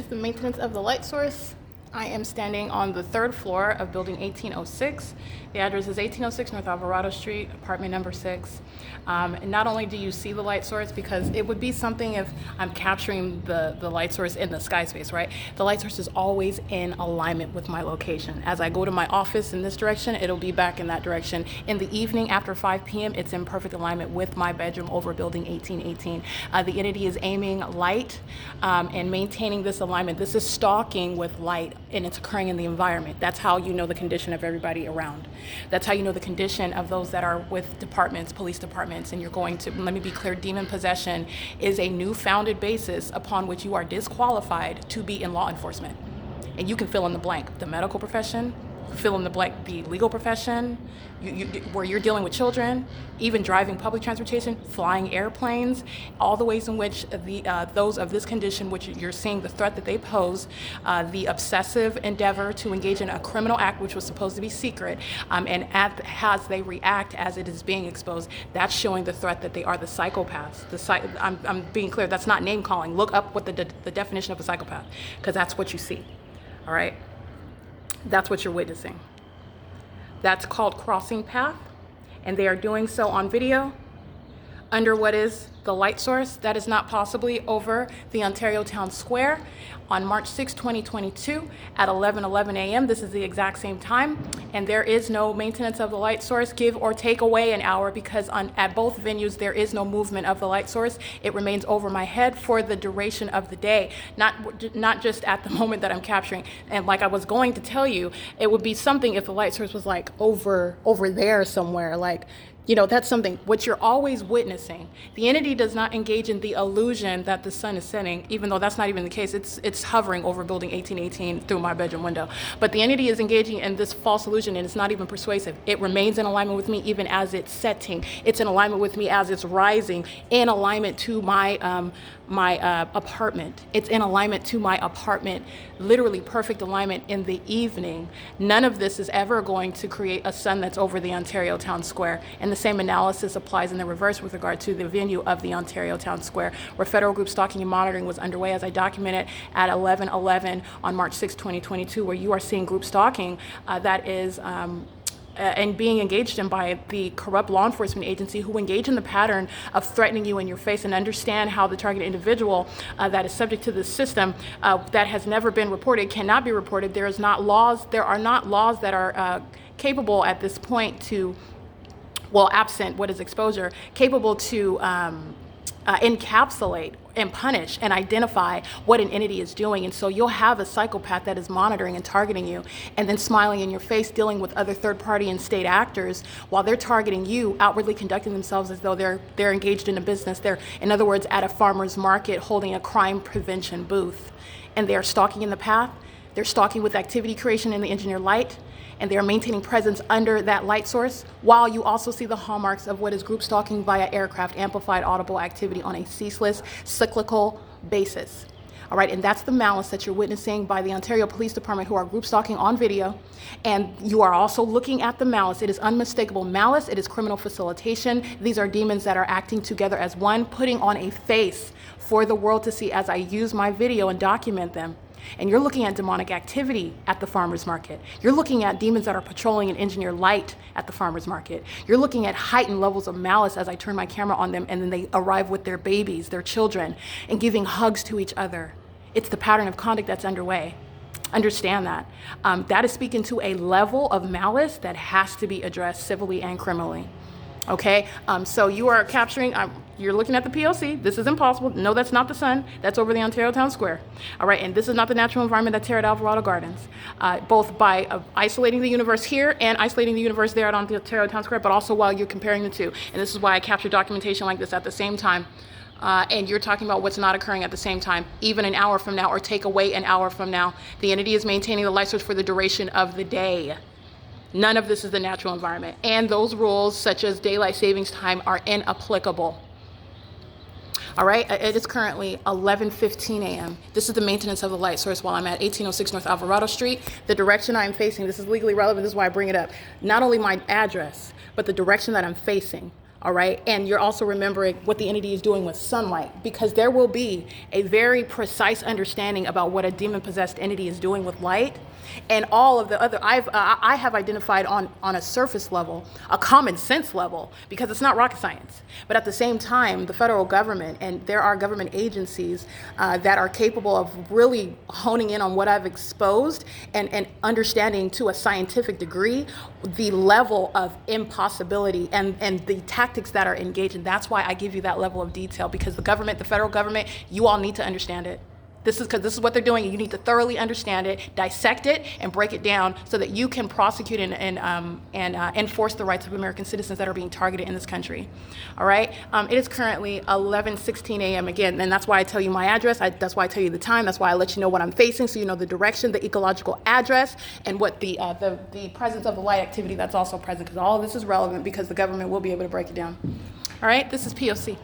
the maintenance of the light source. I am standing on the third floor of building 1806. The address is 1806 North Alvarado Street, apartment number 6. And not only do you see the light source, because it would be something if I'm capturing the light source in the sky space, right? The light source is always in alignment with my location. As I go to my office in this direction, it'll be back in that direction. In the evening after 5 p.m., it's in perfect alignment with my bedroom over building 1818. The entity is aiming light and maintaining this alignment. This is stalking with light, and it's occurring in the environment. That's how you know the condition of everybody around. That's how you know the condition of those that are with departments, police departments, and you're going to, let me be clear, demon possession is a new founded basis upon which you are disqualified to be in law enforcement. And you can fill in the blank, the medical profession, fill in the blank, the legal profession, where you're dealing with children, even driving public transportation, flying airplanes, all the ways in which those of this condition, which you're seeing the threat that they pose, the obsessive endeavor to engage in a criminal act, which was supposed to be secret, and as they react as it is being exposed, that's showing the threat that they are the psychopaths. I'm being clear, that's not name calling. Look up what the definition of a psychopath, because that's what you see, all right? That's what you're witnessing. That's called crossing path, and they are doing so on video under what is the light source that is not possibly over the Ontario Town Square on March 6, 2022 at 11:11 a.m. This is the exact same time, and there is no maintenance of the light source, give or take away an hour, because at both venues there is no movement of the light source. It remains over my head for the duration of the day, not just at the moment that I'm capturing. And like I was going to tell you, it would be something if the light source was like over there somewhere, like, you know, that's something, what you're always witnessing. The entity does not engage in the illusion that the sun is setting, even though that's not even the case. It's hovering over building 1818 through my bedroom window. But the entity is engaging in this false illusion, and it's not even persuasive. It remains in alignment with me even as it's setting. It's in alignment with me as it's rising, in alignment to my apartment. It's in alignment to my apartment, literally perfect alignment in the evening. None of this is ever going to create a sun that's over the Ontario Town Square. And the same analysis applies in the reverse with regard to the venue of the Ontario Town Square, where federal group stalking and monitoring was underway, as I documented at 11:11 on March 6, 2022, where you are seeing group stalking that is and being engaged in by the corrupt law enforcement agency, who engage in the pattern of threatening you in your face, and understand how the target individual that is subject to this system that has never been reported, cannot be reported. There are not laws that are capable at this point to, well, absent what is exposure, capable to encapsulate and punish and identify what an entity is doing. And so you'll have a psychopath that is monitoring and targeting you, and then smiling in your face, dealing with other third-party and state actors while they're targeting you, outwardly conducting themselves as though they're engaged in a business. They're, in other words, at a farmer's market holding a crime prevention booth. And they are stalking in the path. They're stalking with activity creation in the engineer light, and they are maintaining presence under that light source, while you also see the hallmarks of what is group stalking via aircraft, amplified audible activity on a ceaseless, cyclical basis. All right, and that's the malice that you're witnessing by the Ontario Police Department, who are group stalking on video. And you are also looking at the malice. It is unmistakable malice. It is criminal facilitation. These are demons that are acting together as one, putting on a face for the world to see as I use my video and document them. And you're looking at demonic activity at the farmer's market. You're looking at demons that are patrolling an engineer light at the farmer's market. You're looking at heightened levels of malice as I turn my camera on them, and then they arrive with their babies, their children, and giving hugs to each other. It's the pattern of conduct that's underway. Understand that. That is speaking to a level of malice that has to be addressed civilly and criminally. Okay, so you are capturing, you're looking at the P.O.C. This is impossible. No, that's not the sun. That's over the Ontario Town Square. All right, and this is not the natural environment that's here at Alvarado Gardens, both by isolating the universe here and isolating the universe there at Ontario Town Square, but also while you're comparing the two. And this is why I capture documentation like this at the same time. And you're talking about what's not occurring at the same time, even an hour from now, or take away an hour from now. The entity is maintaining the light source for the duration of the day. None of this is the natural environment. And those rules, such as daylight savings time, are inapplicable. All right, it is currently 11:15 a.m. This is the maintenance of the light source while I'm at 1806 North Alvarado Street. The direction I'm facing, this is legally relevant, this is why I bring it up. Not only my address, but the direction that I'm facing all right? And you're also remembering what the entity is doing with sunlight, because there will be a very precise understanding about what a demon-possessed entity is doing with light. And all of the other, I have identified on a surface level, a common sense level, because it's not rocket science. But at the same time, the federal government, and there are government agencies that are capable of really honing in on what I've exposed and understanding to a scientific degree the level of impossibility and the tactics that are engaged. And that's why I give you that level of detail, because the government, the federal government, you all need to understand it. This is what they're doing. You need to thoroughly understand it, dissect it, and break it down so that you can prosecute and enforce the rights of American citizens that are being targeted in this country. All right. It is currently 11:16 a.m. again, and that's why I tell you my address. That's why I tell you the time. That's why I let you know what I'm facing, so you know the direction, the ecological address, and what the presence of the light activity that's also present. Because all of this is relevant, because the government will be able to break it down. All right. This is P.O.C.